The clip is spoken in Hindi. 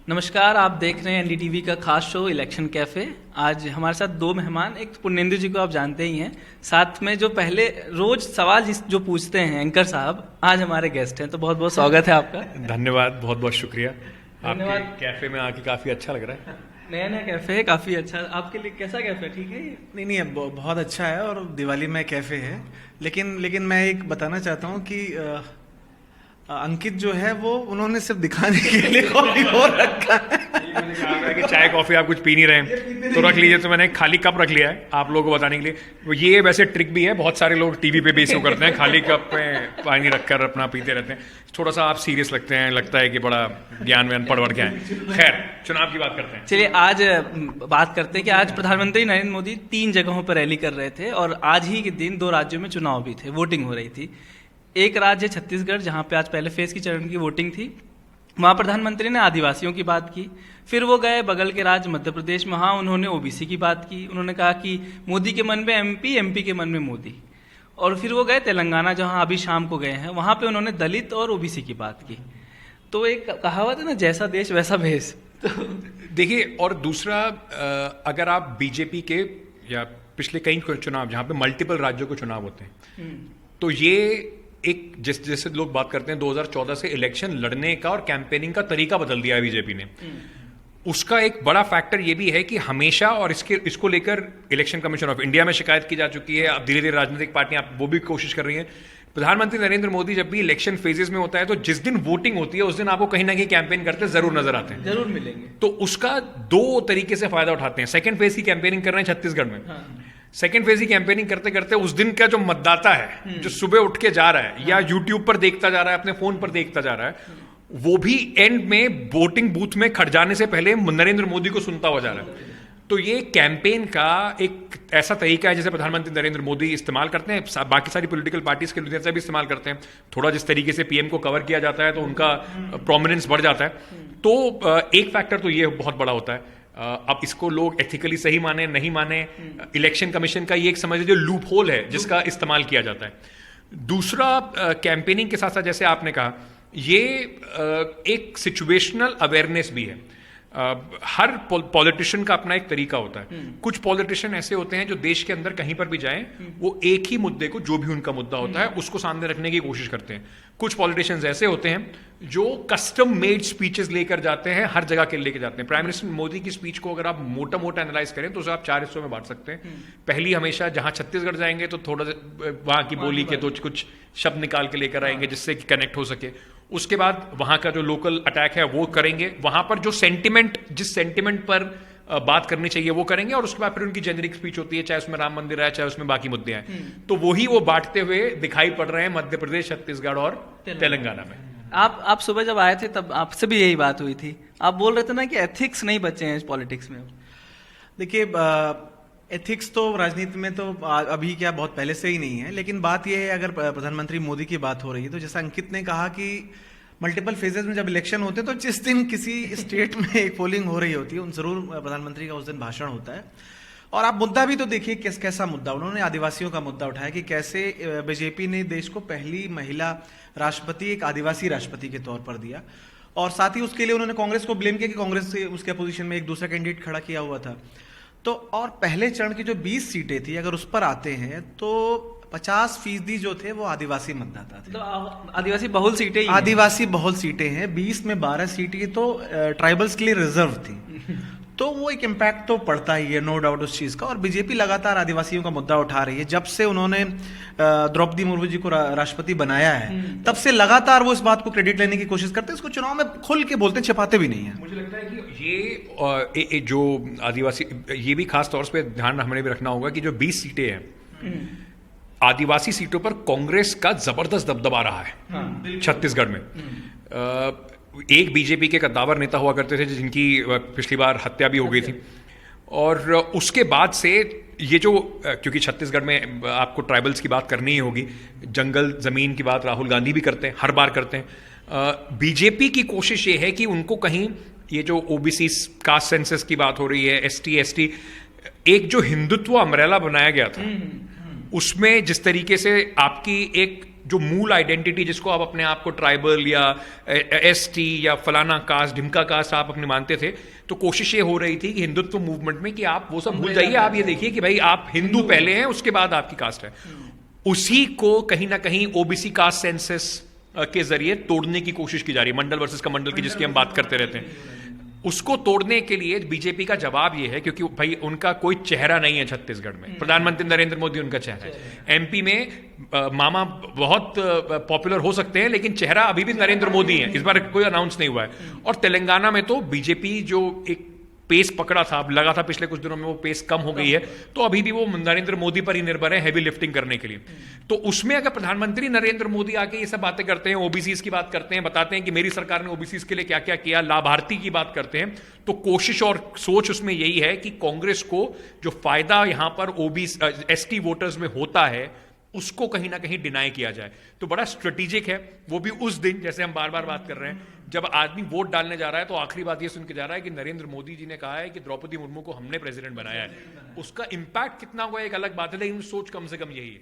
नमस्कार, आप देख रहे हैं एनडीटीवी का खास शो इलेक्शन कैफे। आज हमारे साथ दो मेहमान, एक पुण्येंदु जी को आप जानते ही हैं, साथ में जो पहले रोज सवाल जो पूछते हैं एंकर साहब, आज हमारे गेस्ट हैं। तो बहुत बहुत स्वागत है आपका। धन्यवाद, बहुत बहुत शुक्रिया। धन्यवाद। आपके कैफे में आके काफी अच्छा लग रहा है। नया नया कैफे है, काफी अच्छा। आपके लिए कैसा कैफे, ठीक है ये? नहीं नहीं, बहुत अच्छा है और दिवाली में कैफे है। लेकिन मैं एक बताना चाहता हूँ कि अंकित जो है वो उन्होंने सिर्फ दिखाने के लिए कॉफी हो रखा है। मैंने कहा था कि चाय कॉफी आप कुछ पी नहीं रहे हैं तो रख लीजिए, तो मैंने खाली कप रख लिया है आप लोगों को बताने के लिए। ये वैसे ट्रिक भी है, बहुत सारे लोग टीवी पे भी इसको करते हैं, खाली कप में पानी रखकर अपना पीते रहते हैं। थोड़ा सा आप सीरियस लगते हैं, लगता है कि बड़ा ज्ञान व्यान पढ़ के आए। खैर, चुनाव की बात करते हैं। चलिए आज बात करते हैं कि आज प्रधानमंत्री नरेंद्र मोदी 3 जगहों पर रैली कर रहे थे और आज ही के दिन 2 राज्यों में चुनाव भी थे, वोटिंग हो रही थी। एक राज्य छत्तीसगढ़, जहां पे आज पहले फेज की चरण की वोटिंग थी, वहां प्रधानमंत्री ने आदिवासियों की बात की। फिर वो गए बगल के राज्य मध्य प्रदेश में, वहां उन्होंने ओबीसी की बात की। उन्होंने कहा कि मोदी के मन में एमपी, एमपी के मन में मोदी। और फिर वो गए तेलंगाना, जहां अभी शाम को गए हैं, वहां पे उन्होंने दलित और ओबीसी की बात की। तो एक कहावत है ना, जैसा देश वैसा भेष। तो देखिए, और दूसरा, अगर आप बीजेपी के या पिछले कई चुनाव जहां पे मल्टीपल राज्यों के चुनाव होते हैं, तो ये एक जैसे लोग बात करते हैं 2014 से इलेक्शन लड़ने का और कैंपेनिंग का तरीका बदल दिया है बीजेपी ने। उसका एक बड़ा फैक्टर ये भी है कि हमेशा, और इसको लेकर इलेक्शन कमीशन ऑफ इंडिया में शिकायत की जा चुकी है, अब धीरे धीरे राजनीतिक पार्टियां वो भी कोशिश कर रही हैं। प्रधानमंत्री नरेंद्र मोदी जब भी इलेक्शन फेजेस में होता है तो जिस दिन वोटिंग होती है उस दिन आपको कहीं ना कहीं कैंपेन करते जरूर नजर आते हैं, जरूर मिलेंगे। तो उसका 2 तरीके से फायदा उठाते हैं। सेकंड फेज की कैंपेनिंग कर रहे हैं छत्तीसगढ़ में। सेकेंड फेज की कैंपेनिंग करते करते उस दिन का जो मतदाता है, जो सुबह उठ के जा रहा है या यूट्यूब पर देखता जा रहा है, अपने फोन पर देखता जा रहा है, वो भी एंड में वोटिंग बूथ में खड़ जाने से पहले नरेंद्र मोदी को सुनता हुआ जा रहा है। तो ये कैंपेन का एक ऐसा तरीका है जिसे प्रधानमंत्री नरेंद्र मोदी इस्तेमाल करते हैं, बाकी सारी पॉलिटिकल पार्टीज के लीडर से भी इस्तेमाल करते हैं। थोड़ा जिस तरीके से पीएम को कवर किया जाता है तो उनका प्रोमिनेंस बढ़ जाता है। तो एक फैक्टर तो ये बहुत बड़ा होता है। अब इसको लोग एथिकली सही माने नहीं माने, इलेक्शन कमीशन का ये एक समझ लीजिए लूप होल है जिसका इस्तेमाल किया जाता है। दूसरा, कैंपेनिंग के साथ साथ जैसे आपने कहा, ये एक सिचुएशनल अवेयरनेस भी है। हर पॉलिटिशियन का अपना एक तरीका होता है। कुछ पॉलिटिशियन ऐसे होते हैं जो देश के अंदर कहीं पर भी जाएं, वो एक ही मुद्दे को, जो भी उनका मुद्दा होता है, उसको सामने रखने की कोशिश करते हैं। कुछ पॉलिटिशियंस ऐसे होते हैं जो कस्टम मेड स्पीचेस लेकर जाते हैं, हर जगह के लेकर जाते हैं। प्राइम मिनिस्टर मोदी की स्पीच को अगर आप मोटा मोटा एनालाइज करें तो उसे आप 4 हिस्सों में बांट सकते हैं। पहली, हमेशा जहां छत्तीसगढ़ जाएंगे तो थोड़ा वहां की बोली के कुछ शब्द निकाल के लेकर आएंगे जिससे कि कनेक्ट हो सके। उसके बाद वहां का जो लोकल अटैक है वो करेंगे, वहां पर जो सेंटिमेंट, जिस सेंटिमेंट पर बात करनी चाहिए वो करेंगे, और उसके बाद फिर उनकी जेनरिक स्पीच होती है, चाहे उसमें राम मंदिर है, चाहे उसमें बाकी मुद्दे हैं। तो वही वो बांटते हुए दिखाई पड़ रहे हैं मध्य प्रदेश, छत्तीसगढ़ और तेलंगाना में। आप सुबह जब आए थे तब आपसे भी यही बात हुई थी। आप बोल रहे थे ना कि एथिक्स नहीं बचे हैं इस पॉलिटिक्स में। देखिए, एथिक्स तो राजनीति में तो अभी क्या, बहुत पहले से ही नहीं है। लेकिन बात यह है, अगर प्रधानमंत्री मोदी की बात हो रही है तो जैसा अंकित ने कहा कि मल्टीपल फेजेस में जब इलेक्शन होते हैं तो जिस दिन किसी स्टेट में एक पोलिंग हो रही होती है, उन जरूर प्रधानमंत्री का उस दिन भाषण होता है। और आप मुद्दा भी तो देखिए कैसा मुद्दा उन्होंने आदिवासियों का मुद्दा उठाया कि कैसे बीजेपी ने देश को पहली महिला राष्ट्रपति एक आदिवासी राष्ट्रपति के तौर पर दिया। और साथ ही उसके लिए उन्होंने कांग्रेस को ब्लेम किया कि कांग्रेस से उसके अपोजिशन में एक दूसरा कैंडिडेट खड़ा किया हुआ था। तो और पहले चरण की जो 20 सीटें थी, अगर उस पर आते हैं तो 50% जो थे वो आदिवासी मतदाता थे। तो आदिवासी बहुल सीटें ही हैं। आदिवासी बहुल सीटें हैं। 20 में 12 सीटें तो ट्राइबल्स के लिए रिजर्व थी। तो वो एक इम्पैक्ट तो पड़ता ही है, नो डाउट उस चीज का। और बीजेपी लगातार आदिवासियों का मुद्दा उठा रही है। जब से उन्होंने द्रौपदी मुर्मू जी को राष्ट्रपति बनाया है, तब से लगातार वो इस बात को क्रेडिट लेने की कोशिश करते हैं। इसको चुनाव में खुल के बोलते हैं, छिपाते भी नहीं है। मुझे लगता है कि ये जो आदिवासी, ये भी खास तौर पर ध्यान हमें भी रखना होगा कि जो 20 सीटें हैं, आदिवासी सीटों पर कांग्रेस का जबरदस्त दबदबा रहा है। छत्तीसगढ़ में एक बीजेपी के कद्दावर नेता हुआ करते थे जिनकी पिछली बार हत्या भी हो गई थी, और उसके बाद से ये जो, क्योंकि छत्तीसगढ़ में आपको ट्राइबल्स की बात करनी ही होगी, जंगल जमीन की बात राहुल गांधी भी करते हैं, हर बार करते हैं। बीजेपी की कोशिश ये है कि उनको कहीं ये जो ओबीसी कास्ट सेंसस की बात हो रही है, एसटी एसटी, एक जो हिंदुत्व अम्ब्रेला बनाया गया था, उसमें जिस तरीके से आपकी एक जो मूल आइडेंटिटी जिसको आप अपने आप को ट्राइबल या एसटी या फलाना कास्ट ढिमका कास्ट आप अपने मानते थे, तो कोशिश ये हो रही थी कि हिंदुत्व मूवमेंट में कि आप वो सब भूल जाइए, आप ये देखिए कि भाई आप हिंदू पहले हैं, उसके बाद आपकी कास्ट है। उसी को कहीं ना कहीं ओबीसी कास्ट सेंसस के जरिए तोड़ने की कोशिश की जा रही है, मंडल वर्सेस कमंडल की जिसकी हम बात करते रहते हैं। उसको तोड़ने के लिए बीजेपी का जवाब ये है, क्योंकि भाई उनका कोई चेहरा नहीं है छत्तीसगढ़ में, प्रधानमंत्री नरेंद्र मोदी उनका चेहरा है। एमपी में मामा बहुत पॉपुलर हो सकते हैं, लेकिन चेहरा अभी भी नरेंद्र मोदी है, इस बार कोई अनाउंस नहीं हुआ है। और तेलंगाना में तो बीजेपी जो एक पेस पकड़ा था, अब लगा था पिछले कुछ दिनों में वो पेस कम हो गई है, तो अभी भी वो नरेंद्र मोदी पर ही निर्भर है हैवी लिफ्टिंग करने के लिए। तो उसमें अगर प्रधानमंत्री नरेंद्र मोदी आके ये सब बातें करते हैं, ओबीसी की बात करते हैं, बताते हैं कि मेरी सरकार ने ओबीसी के लिए क्या क्या किया, लाभार्थी की बात करते हैं, तो कोशिश और सोच उसमें यही है कि कांग्रेस को जो फायदा यहां पर ओबीसी एसटी वोटर्स में होता है उसको कहीं ना कहीं डिनाई किया जाए। तो बड़ा स्ट्रेटेजिक है, वो भी उस दिन, जैसे हम बार बार बात कर रहे हैं, जब आदमी वोट डालने जा रहा है तो आखिरी बात ये सुन के जा रहा है कि नरेंद्र मोदी जी ने कहा है कि द्रौपदी मुर्मू को हमने प्रेसिडेंट बनाया है। उसका इंपैक्ट कितना हुआ एक अलग बात है, लेकिन सोच कम से कम यही है।